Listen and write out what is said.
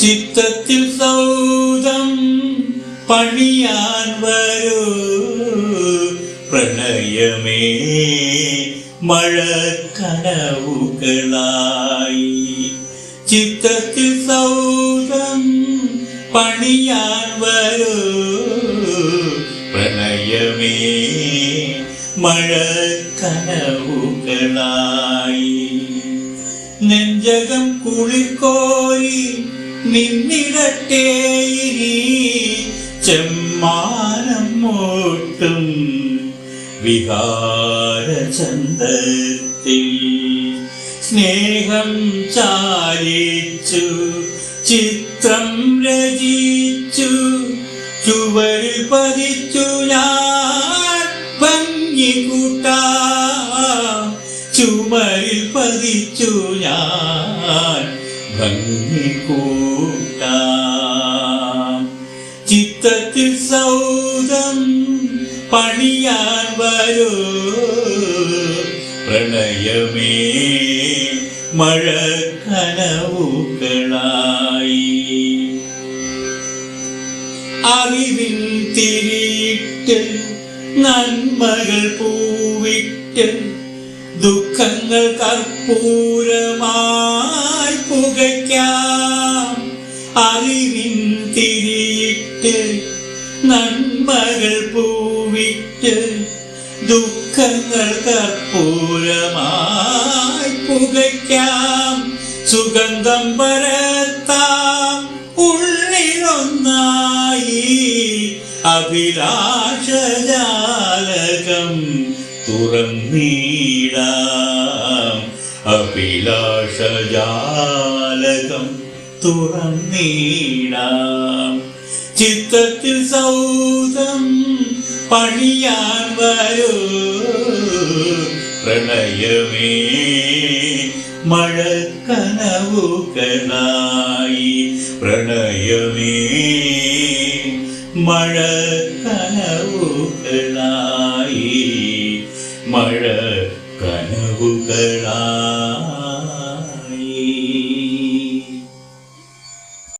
ചിത്തത്തിൽ സൗധം പണിയാൻ വരൂ പ്രണയമേ മഴക്കനവുകളായി. ചിത്തത്തിൽ സൗധം പണിയാൻ വരൂ പ്രണയമേ മഴക്കനവുകളായി. നെഞ്ചകം കുളിർക്കോരി നിന്നിടട്ടെ ഇനി ചെമ്മാനം മോട്ടും വിഹാരചന്തത്തിൽ. സ്നേഹം ചാലിച്ചു ചിത്രം രചിച്ചു ചുവരിൽ പതിച്ചു ഞാൻ ഭംഗി കൂട്ടാം. ചുമരിൽ പതിച്ചു ഞാൻ ഭംഗി കൂട്ടാം. ചിത്തത്തിൽ സൗധം പണിയാൻ വരൂ പ്രണയമേ മഴക്കനവുകളായി. അറിവിൻ തിരിയിട്ട് നന്മകൾ പൂവിട്ട് ദുഃഖങ്ങൾ കർപ്പൂരമായി പുകയ്ക്കാം. അറിവിൻ തിരിയിട്ട് നന്മകൾ പൂവിട്ട് ദുഃഖങ്ങൾ കർപ്പൂരമായി പുകയ്ക്കാം. സുഗന്ധം പരത്താം ഉള്ളിലൊന്നായി അഭിലാഷജാലകം തുറന്നീടാം. അഭിലാഷജാലകം തുറന്നീടാം. ചിത്തത്തിൽ സൗധം പണിയാൻ വരൂ പ്രണയമേ മഴക്കനവുകളായി. പ്രണയമേ മഴക്കനവുകളായി. മഴക്കനവുകളായി.